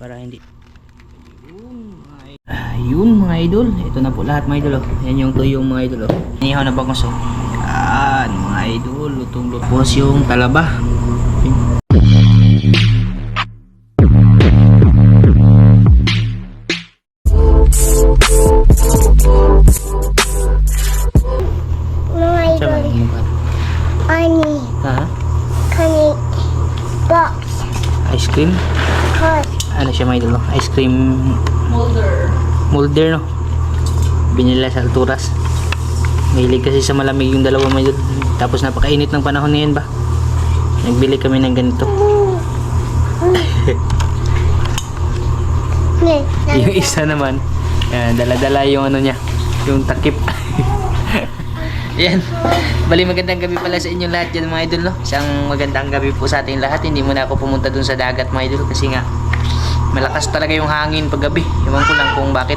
para hindi. Yun mga idol, ito na po lahat mga idol oh. Yan yung tuyong mga idol oh. Inihaw na bangos oh. Yan mga idol, lutong-lutong yung talaba. Mga idol, ani, Ha? kani, box, Ice cream? hot, Ano siya mga idol oh? Ice cream molder no? Binila sa Alturas. Mahilig kasi sa malamig yung dalawa mga idol. Tapos napakainit ng panahon ngayon ba? Nagbili kami ng ganito. Yung isa naman dala-dala yung ano niya, yung takip. Yan. Bali magandang gabi pala sa inyo lahat dyan mga idol no? Isang magandang gabi po sa ating lahat. Hindi muna ako pumunta dun sa dagat mga idol kasi nga malakas talaga yung hangin pag gabi. Ewan ko lang kung bakit.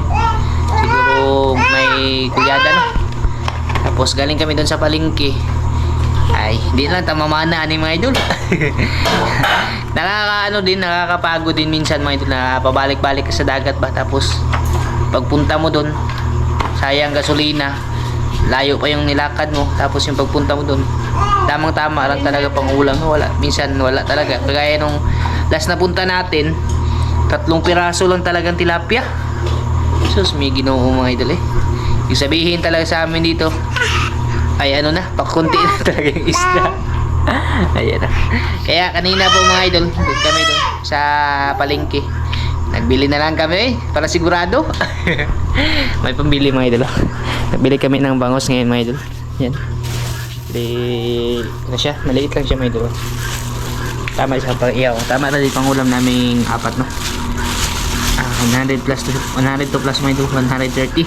Siguro may kulyada no? Tapos galing kami dun sa palengke. Ay, hindi lang tamamana ni mga idol. Nakakapagod din minsan mga idol na pabalik-balik ka sa dagat ba. Tapos pagpunta mo dun, sayang gasolina. Layo pa yung nilakad mo. Tapos yung pagpunta mo dun, tamang-tama lang talaga pang ulam. Wala, minsan wala talaga. Kagaya nung last na punta natin, 3 piraso lang talagang tilapia. Sus, may Ginoo mga idol eh. Yung sabihin talaga sa amin dito ay ano na, pakunti na talaga yung isda. Ayan na. Kaya kanina po mga idol, doon kami doon sa palengke. Nagbili na lang kami para sigurado. May pambili mga idol. Nagbili kami ng bangos ngayon mga idol. Yan. Ano siya? Maliit lang siya mga idol. Tama siya pang iyaw. Tama na din pang ulam naming 4 no. 100 plus 100 to plus mga idol, 130.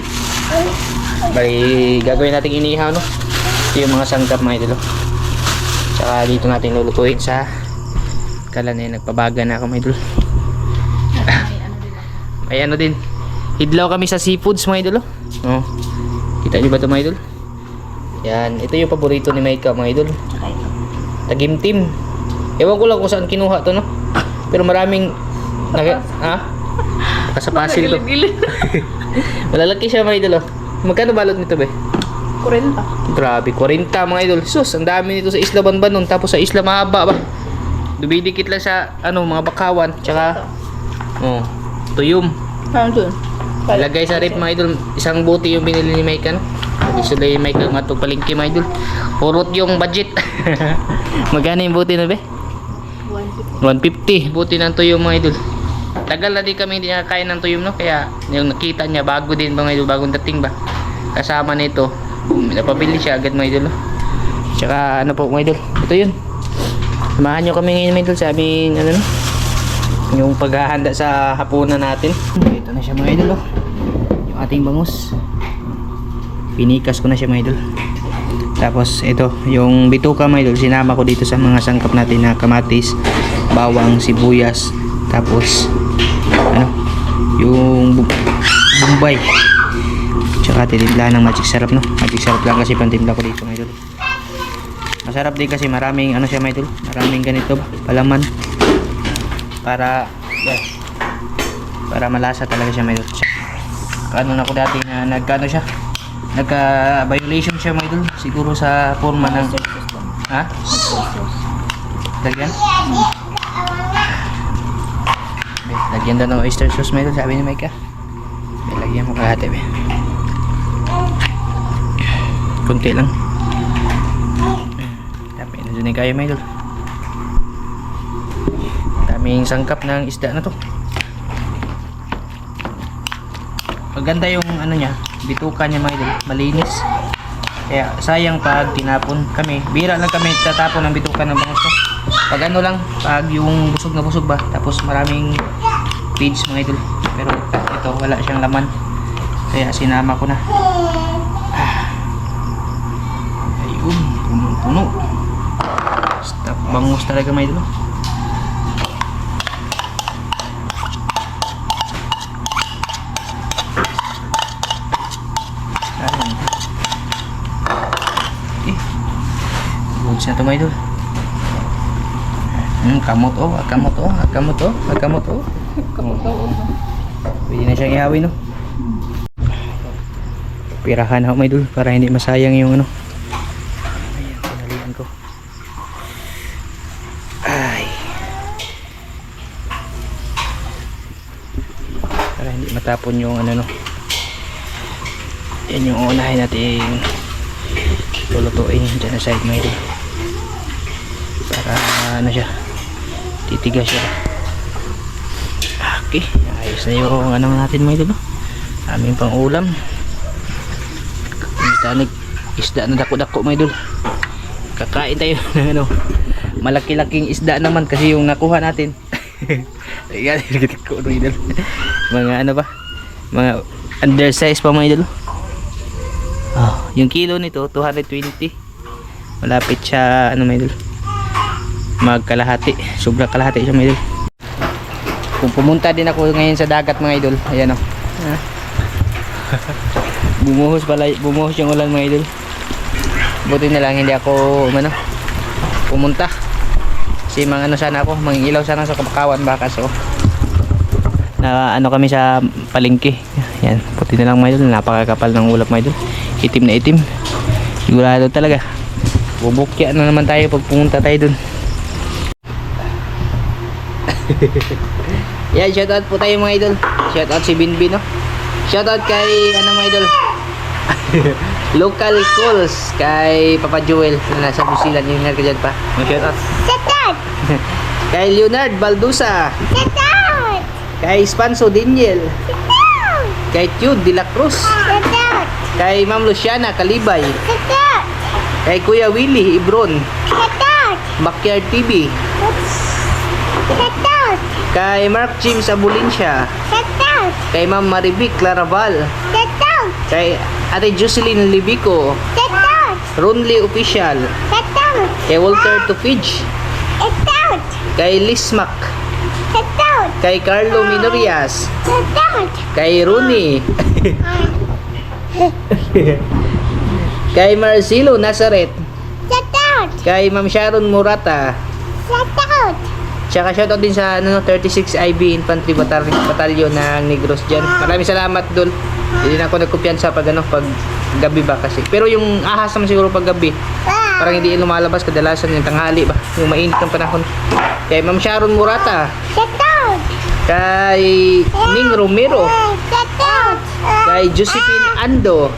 Bali gagawin natin inihaw no. Ito yung mga sangkap mga idol. Tsaka dito natin lulutuin sa kalan na nagpabaga na ako mga idol. May ano din. Hidlaw kami sa seafoods mga idol. Oh. Kita niyo ba ito mga idol? Yan, ito yung paborito ni Maika mga idol. Tagimtim. Ewan ko lang kung saan kinuha to no. Pero maraming kasapasil to. Malalaki siya mga idol oh. Magkano balot nito be? 40. Grabe, 40 mga idol. Sus, ang dami nito sa Isla Banban tapos sa Isla Mahaba ba. Dumidikit lang sa mga bakawan, tsaka tuyom. Ano doon? Lagay sa rip mga idol. Isang buti yung binili ni Mike no. Gusto lang yung Mike matong palengke mga idol. Purot yung budget. Magkano yung buti na be? 150. Buti ng tuyom mga idol. Tagal na din kami hindi nakakain ng tuyom no. Kaya yung nakita niya bago din mga idol, bagong dating ba. Kasama nito, napabili siya agad mga idol no? Tsaka ano po mga idol, ito yun. Samahan nyo kami ngayon mga idol sa aming ano no, yung paghahanda sa hapunan natin. Ito na siya mga idol oh. Yung ating bangus, pinikas ko na siya mga idol. Tapos ito yung bituka mga idol, sinama ko dito sa mga sangkap natin na kamatis, bawang, sibuyas, tapos ano yung bombay. Tsaka tinimpla ng magic sarap no. Magic sarap lang kasi pantimpla ko dito mga idol. Masarap din kasi maraming ano siya mga idol. Maraming ganito ba? Palaman. Para malasa talaga siya mga idol. Kaano na ko dati na nagkano siya. Nagka-violation siya mga idol. Siguro sa forma ng lagyan? Lagyan daw ng oyster sauce mga idol. Sabi ni Micah. Lagyan mo kahati be. Kunti lang. Dami na dyan kayo mga idol. Daming sangkap ng isda na to. Maganda yung ano niya, bituka niya mga idol, malinis. Kaya sayang pag tinapon kami. Bira lang kami tatapon ng bituka ng bangus no. Pag ano lang, pag yung busog na busog ba, tapos maraming feeds mga idol. Pero ito wala siyang laman. Kaya sinama ko na. Ayun, puno-puno. Stop bangus talaga mga idol. Goods na ito mga idol. Kamot oh, kamot oh, kamot oh, kamot oh. Kapag daw. Pwede na siyang ihawin, no? Pirahan ako, may idol, para hindi masayang yung ano. Ayan, pinalian ko. Ay. Para hindi matapon yung ano, no. Yan yung unahin natin lulutuin dyan na side, mga idol. Para ano siya, titigas siya. Okay, ayos na yung ano natin, mga idol, no? Aming pang ulam. Tanig isda na dako-dako, mga idol. Kakain tayo ng ano, malaki-laking isda naman kasi yung nakuha natin. Ayan, ko idol. Mga ano ba? Mga undersize pa, mga idol. Oh, yung kilo nito 220. Malapit siya ano, mga idol, magkalahati. Sobrang kalahati siya, mga idol. Kung pumunta din ako ngayon sa dagat, mga idol, ayan, oh. Bumuhos yung ulan, mga idol. Buti na lang hindi ako pumunta. Kasi mga ano sana ako, mga ilaw sana sa Kapakawan baka, so na ano kami sa palengke. Yan, buti na lang, mga idol, napakakapal ng ulap, mga idol. Itim na itim. Sigurado talaga. Bubukya na naman tayo pag pumunta tayo dun. Yan, shoutout po tayo, mga idol. Shoutout si Binbin, no? Shoutout kay ano, mga idol, local calls kay Papa Joel na nasa New Zealand. Yung ka dyan pa. Shoutout kay Leonard Baldusa, kay Spanso Daniel, kay Tude de la Cruz, kay Ma'am Luciana Kalibay, kay Kuya Willie Ibron, Backyard TV, kay Mark James Abulincia, kay Ma'am Marivic Claraval, kay Ate Jocelyn Libico, Ronly Official, kay Walter Tufidge, kay Lismac, kay Carlo Minorias, kay Rooney, kay Marcelo Nazaret, kay Ma'am Sharon Murata, tsaka shoutout din sa 36 IB Infantry Battalion ng Negros dyan. Maraming salamat doon. Hindi na ako nagkumpiyansa pag gabi ba kasi. Pero yung ahas naman siguro pag gabi. Parang hindi lumalabas kadalasan yung tanghali ba. Yung mainit ng panahon. Kay Ma'am Sharon Murata. Kay Ning Romero. Kay Josephine Ando.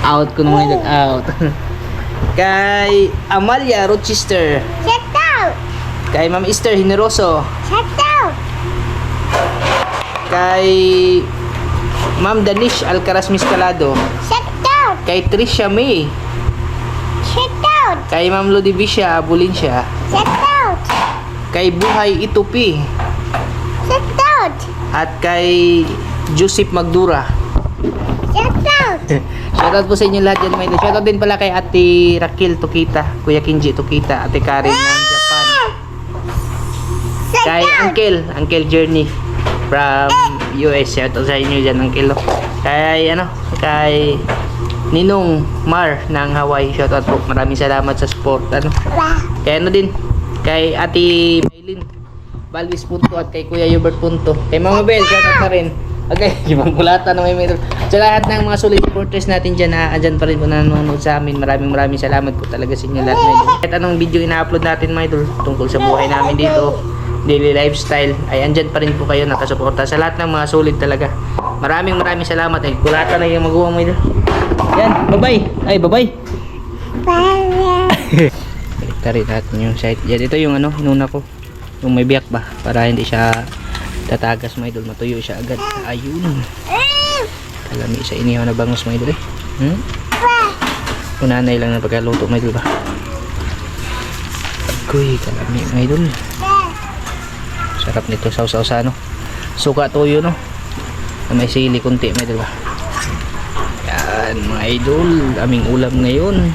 Out ko naman yung out. Kay Amalia Rochester. Kay Ma'am Esther Generoso. Kay Ma'am Danish Alcaraz Miscalado. Kay Tricia May. Kay Ma'am Lodivicia Abulincia. Kay Buhay Itupi. At kay Joseph Magdura. Shoutout po sa inyo lahat dyan, mga idol. Shoutout din pala kay Ate Raquel Tukita, Kuya Kinji Tukita, Ate Karen ng Japan. Kay Uncle Journey from US. Shoutout sa inyo dyan, Uncle. Kay Ninong Mar ng Hawaii. Shoutout po. Maraming salamat sa support. Kay kay Ate Maylin Balvis Punto at kay Kuya Hubert Punto. Kay Mama Bel, shoutout na rin. Okay, yung kulata na may meron. Sa lahat ng mga solid supporters natin dyan na andyan pa rin po nanonood sa amin. Maraming salamat po talaga sa inyo lahat, mga idol. Kahit anong video ina-upload natin, mga idol, tungkol sa buhay namin dito, daily lifestyle, ay andyan pa rin po kayo nakasuporta. Sa lahat ng mga solid talaga. Maraming salamat. Ay, kulata na yung magawa, mga idol. Yan, bye-bye. Ay, bye-bye. Balik rin natin yung site. Yan, ito yung inuna ko. Yung may biyak ba? Para hindi siya tatagas, mga idol, matuyo siya agad. Ayun, kalami sa inihaw na bangus, mga idol, unanay lang na pagkaluto, mga idol ba. Agoy, kalami, mga idol. Sarap nito, sausaw sa suka toyo, no, na may sili kunti, mga idol ba. Yan, mga idol, aming ulam ngayon,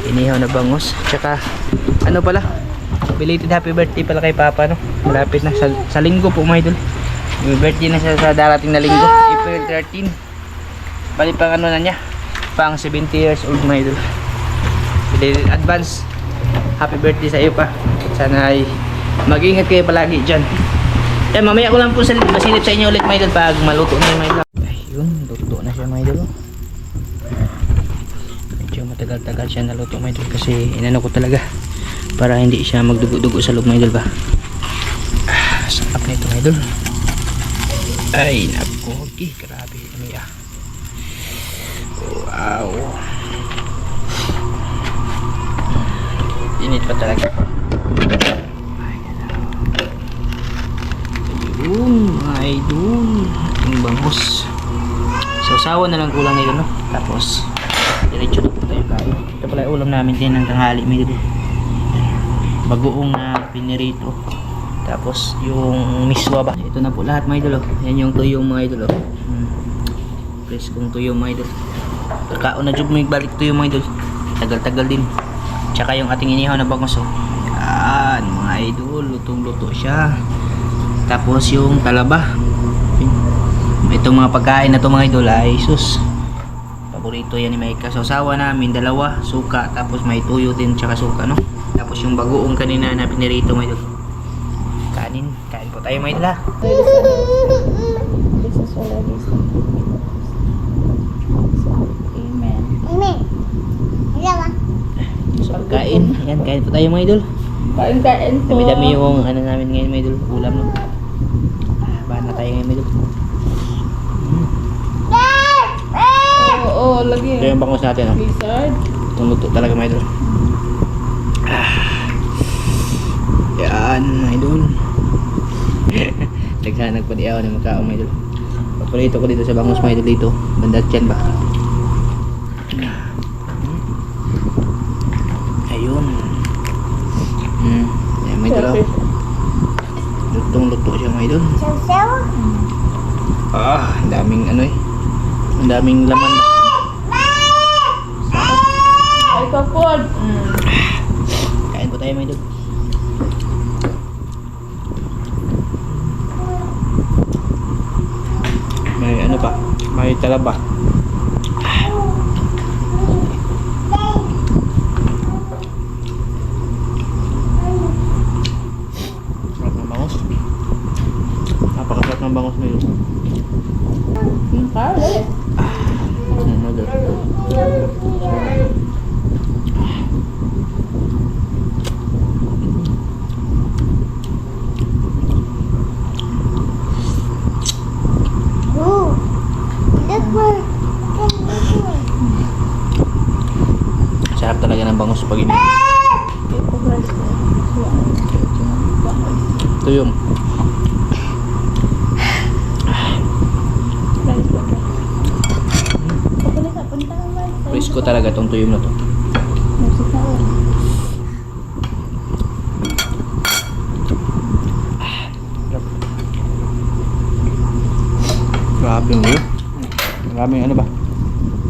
inihaw na bangus. Tsaka pala, belated happy birthday pala kay Papa, no? Malapit na sa linggo po, mga idol. May birthday na siya sa darating na linggo, April 13. Bali pang na niya, pang 70 years old, mga idol. Belated advance happy birthday sa iyo pa. Sana ay Mag-ingat kayo palagi dyan. Eh, mamaya ko lang po masilip sa inyo ulit mga idol pag maluto na yung mga idol. Ayun, luto na siya mga idol. Medyo matagal-tagal siya naluto mga idol kasi inano ko talaga para hindi siya magdugo-dugo sa loob mga idol ba. Sarap na ito mga idol. Ay, naku. Okay, grabe. Ano yan? Wow. Init pa talaga. Ayun, mga idol. Yung bangus. Sausawa na lang kulang nila, no? Tapos, diretso na po tayo kain. Ito pala yung ulam namin din ng tanghali, mga idol. Bagoong na pinirito. Tapos, yung miswa ba? Ito na po lahat, mga idol. Oh. Yan yung tuyong, mga idol. Oh. Preskong tuyong, mga idol. Pagkaon na jug may balik tuyong, mga idol. Tagal-tagal din. Tsaka yung ating inihaw na bangus. Oh. Yan, mga idol. Lutong-luto siya. Tapos yung talaba. Itong mga pagkain na to mga idol ay sus. Paborito yan ni Maika. So sawa namin dalawa, suka, tapos may tuyo din tsaka suka, no? Tapos yung bagoong kanina na pinirito mga idol. Kain po tayo mga idol ha. Amen. Amen. Dalawa. So kain po tayo mga idol. Kain po. Dami-dami yung ano namin ngayon mga idol, ulam no. Bahan na tayo ngayon mga idol. Oo, lagi. Ito yung bangus natin, no? Lizard. Itong luto talaga mga idol. Yan mga idol. Naghanag pa di ako ng magkaong mga idol. Paborito ko dito sa bangus mga idol dito. Bandat yan ba? Ayun. Yan mga idol. Lutong luto siya mga idol. Sasaw. Ang daming ano eh. Ang daming laman. Ay, kapod. Kain po tayo mga idol. May ano pa? May talaba. Sarap ng bangus. Napakasarap ng bangus mga idol. Kali. Mga idol. Ooh. Look more. Sarap talaga ng bangus pag ini. Ito yung presko talaga itong tuyong na to. Grabe yung view. Maraming ano ba?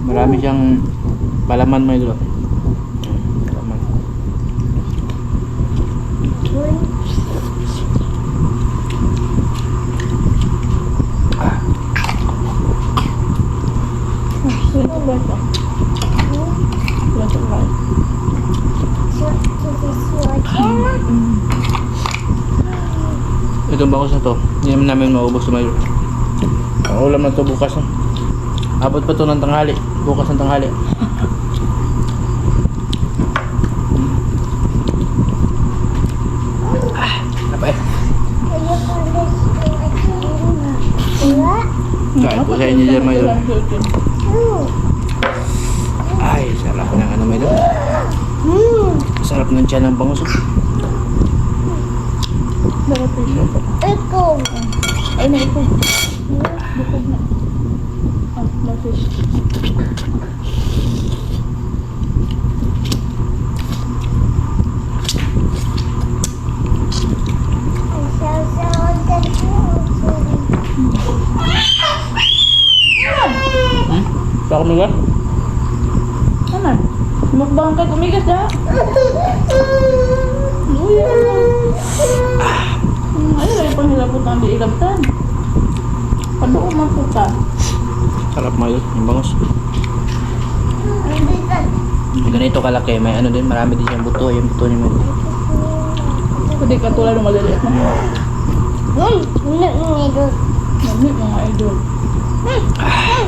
Marami siyang palaman may dulo. Palaman. Itong bangus na to, hindi naman namin maubos sa mayo. Ang ulam na to bukas no? Abot pa to ng tanghali. Bukas ng tanghali. Apa eh? Kain po sa inyo dyan mayo. Ay, sarap ng ano mayo. Sarap ng tiyan ng bangus. Ito. Ay, na ito. Bukog na. No fish. Baka mo nga? Ano? Mukbang ka tumigas dah. Luya. Ay, ay panghilapot ang diilabtan. Padoon man po ka. Sarap mayo, yung bangus. Ganito kalaki, may ano din, marami din siyang buto, yung buto niya may. Hindi katulad ng maliliit na. Hindi doon. Mamit mga idol. Okay.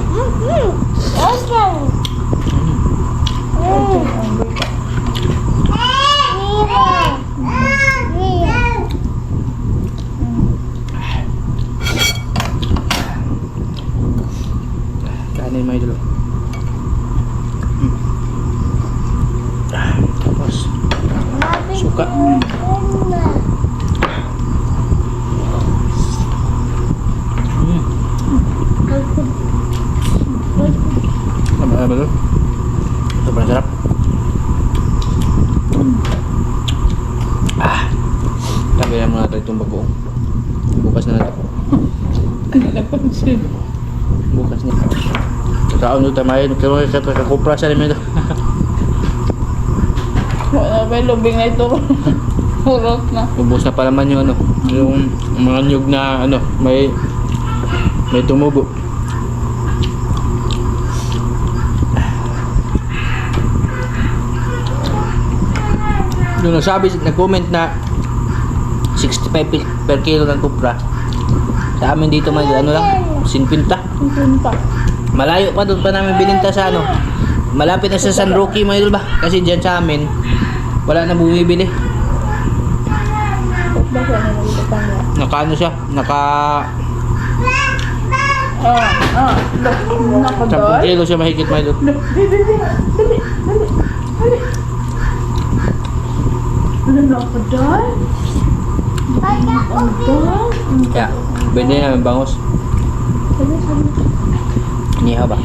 Kanin mga idol. Tapos, suka. Apa ba? Sobrang sarap. Tabi na mga natin itong bagoong. Bukas na natin. Hindi napansin. Bukas na. Taon nyo tamayin. Kaya kakupra sa namin ito. Wala ba yung lubing na ito? Purot na. Ubus na pa naman yung ano. Yung mga nyug na ano. May tumubo. Yung nag-comment na 65 per kilo ng kupra. Sa amin dito may ano lang, 50. Ang punta. Malayo pa doon pa namin bininta sa ano. Malapit na sa San Roque mga idol ba? Kasi diyan sa amin wala na bumibili. Ba't ba siya na nagtatang niya? Naka ano siya? Naka Nakadoy? 10 kilo siya mahigit mga idol. Dali. Ano nakadoy? Nakadoy? Kaya, pwede namin bangus. Sabi. Inihaw ba?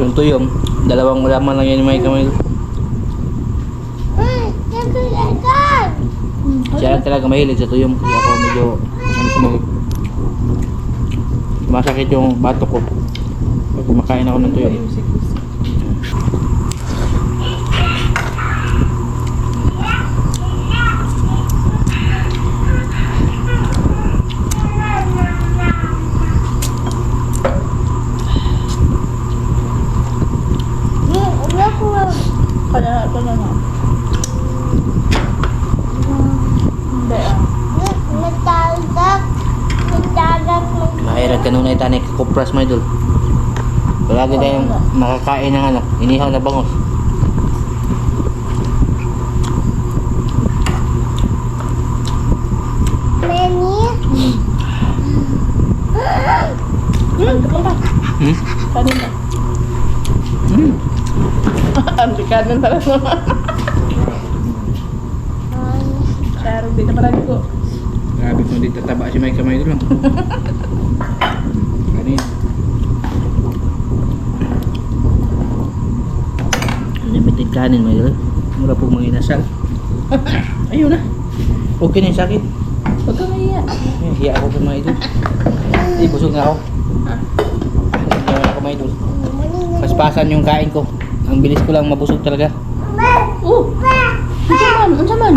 Yung tuyong, dalawang laman lang yan yung may kamay. Siya lang talaga mahilig sa tuyong. Kaya ako medyo masakit yung batok ko pag kumakain ako ng tuyong. Kaya ito na na. Hindi Mahirap ka nung itanik kupras mo idol. Palagi tayong makakain ng ano, inihaw na bangus. Kanin na. Kanin pala naman. Sharon, di na marami ko. Grabe kung di tataba si may kamay idol lang. Kanin. Limited kanin mo idol. Mura po mga inasal. Ayun na. Okay na yung sakit. Huwag kang mahiya. Hiya ako sa mga idol. Ay, busog na ako. Hiya ako mga idol. Paspasan yung kain ko. Ang bilis ko lang mabusog talaga. Ano saman?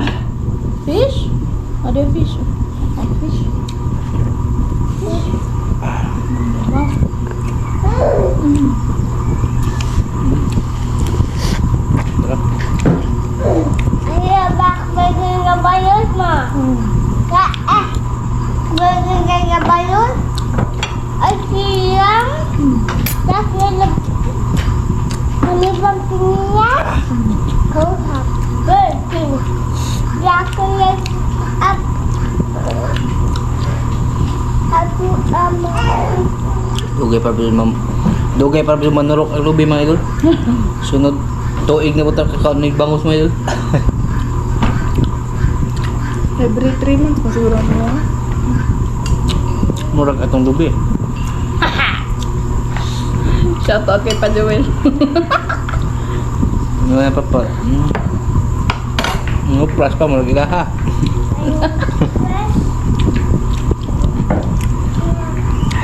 Fish? Ada fish. Fish. Sarap. Dugay para bisa manurok ang lubi mga idol. Sunod tuig na po tayo kakaon ng bangus mga idol. Every 3 months masiguro mo. Murag atong lubi. Shout out kay Pa Joel. Ano na papa? Ngupras pa murag ilaha.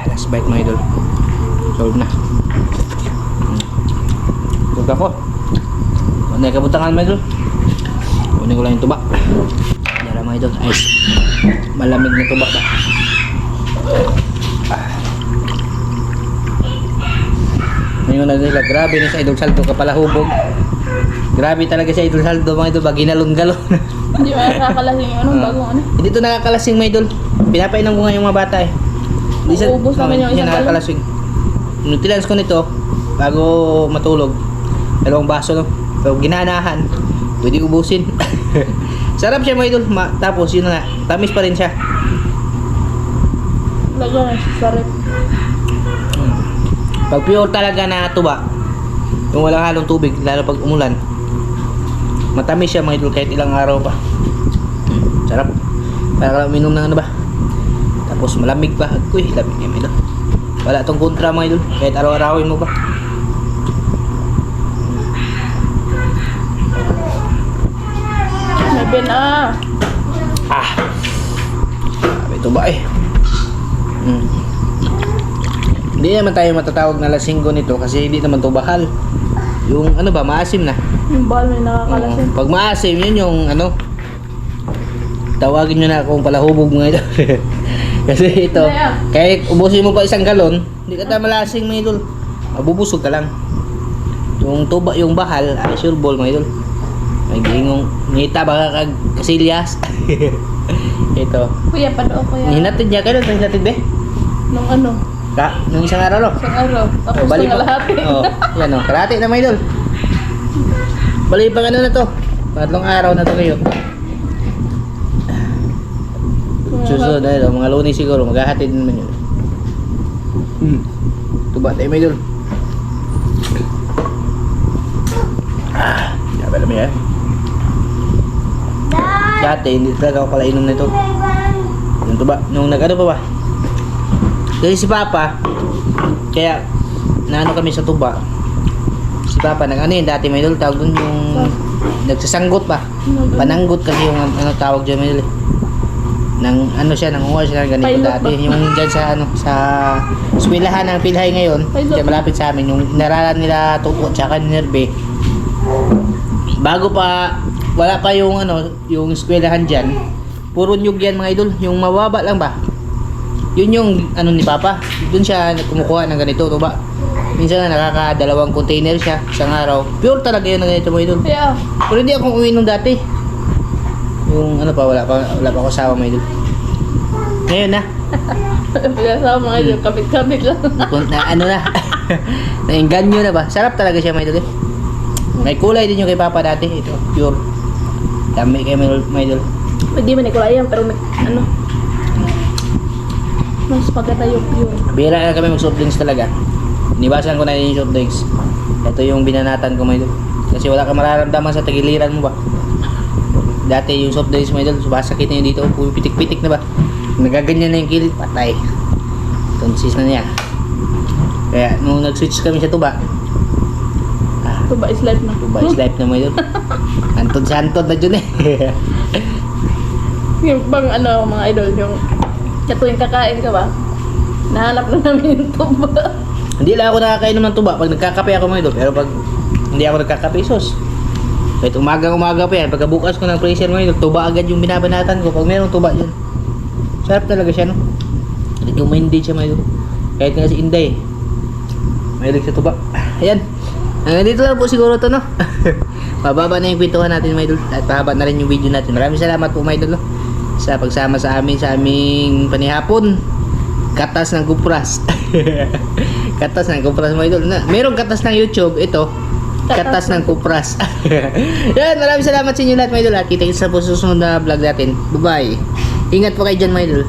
Last bite mga idol. Solve na. Solve ako. Ano yung kabutangan mga idol? Kunin ko lang yung tuba. Dara mga idol. Ay, malamig na tuba ba? ano na nila, grabe na si Idol Saldo kapalahubog. Grabe talaga si Idol Saldo mga idol, ba ginalon-galon. Hindi mo nakakalasing yung anong bagong ano. Hindi to nakakalasing mga idol. Pinapainom ko nga yung mga bata eh. Uubos namin yung isang nakakalasing. Nutilans ko nito bago matulog. 2 baso no. So ginanahan. Pwede ubusin. Sarap siya mga idol. Tapos yun na nga, tamis pa rin siya. Lagyan na sa rep. Pag pure talaga na tuba, yung walang halong tubig, lalo pag umulan, matamis siya mga idol kahit ilang araw pa. Sarap. Para uminom ng ano ba. Tapos malamig pa. Uy, lamig niya mga idol. Wala tong kontra mga idol. Kahit araw-arawin mo pa. May ben Ah. Ito ba eh. Hindi naman tayo matatawag na lasinggo nito kasi hindi naman to bahal. Yung ano ba, maasim na. Yung bal may nakakalasing. Pag maasim, yun yung ano, tawagin nyo na akong palahubog mga idol. Kasi ito, kahit ubusin mo pa 1 galon, hindi ka tayo malasing mga idol. Mabubusog ka lang. Yung tuba, yung bahal, ay sure ball mga idol. May gingong, ngita baka kag kasilyas. Ito. Kuya, pano kuya? Hinatid niya kayo, hinatid be? Nung ano? Nung isang araw no? Isang araw. Tapos Balik nung pa. lahat. Oh, yan o. Kalahati na mga idol. Balik pa ano na to. 3 araw na to kayo. Susunod na ito. Mga Lunes siguro. Maghahatid naman yun. Tuba tayo mga idol. Yabe naman yan. Dati hindi talaga ako pala inom na ito. Yung tuba. Nung nag-ano pa ba? Kasi si Papa, kaya naano kami sa tuba. Si Papa nag ano yun dati may idol, tawag dun yung nagsasanggot pa. Pananggot kasi yung ano tawag dyan may idol. Nang ano siya, nangunguha siya ng ganito Pilot dati. ba? Yung dyan sa ano, sa eskwelahan ng Pilhay ngayon, Pilot. dyan malapit sa amin, yung naralan nila tuko tsaka nerbe. Bago pa, wala pa yung ano, yung eskwelahan dyan, puro nyug yan mga idol, yung mababa lang ba? Yun yung ano ni Papa. Doon siya kumukuha ng ganito, to ba? Minsan nakaka2 container siya isang araw. Pure talaga yun ng ganito mo idol. Kuya, Pero hindi akong uminom dati. Yung ano pa, wala pa ako kasama mo idol. Ngayon na. pinasama mga yun, kapit-kapit lang. Na ano na. Nainganyo na ba? Sarap talaga siya mga idol eh. May kulay din yung kay Papa dati. Ito, pure. Dami kayo mga idol. Hindi man ikulayan, pero may ano. Mas maganda yung pure. Bira na kami mag-soft drinks talaga. Iniwasan ko na yung soft drinks. Ito yung binanatan ko mga idol. Kasi wala ka mararamdaman sa tagiliran mo ba. Dati yung soft drinks mga idol, sumasakit na yun dito. Pitik-pitik na ba. Nagaganyan na yung kilid, patay. Tonsis na niya. Kaya nung nag-switch kami sa tuba, Tuba is life na. tuba is life na mga idol. Antod sa antod na dyan eh. Yung bang ano mga idol, yung katuwing kakain ka ba? Nahanap na namin yung tuba. Hindi lang ako nakakainom ng tuba pag nagkakape ako mga idol. Pero pag hindi ako nagkakape, sus. Kahit umaga pa yan, pagkabukas ko ng freezer mga idol, tuba agad yung binabanatan ko pag mayroong tuba dyan. Sarap talaga siya no. Recommended siya mga idol. Kahit nga si Inday, mahilig sa tuba. Ayan. Dito lang po siguro to no. Mababa na yung kwentuhan natin mga idol. At pahaba na rin yung video natin. Maraming salamat po mga idol no, sa pagsama sa amin sa aming panihapon. Katas ng kupras. Katas ng kupras mga idol. Merong katas ng YouTube. Ito, katas ng kupras. Yan, maraming salamat sa inyo lahat mga idol. Kita-kita sa susunod na vlog natin. Bye bye. Ingat po kayo dyan mga idol.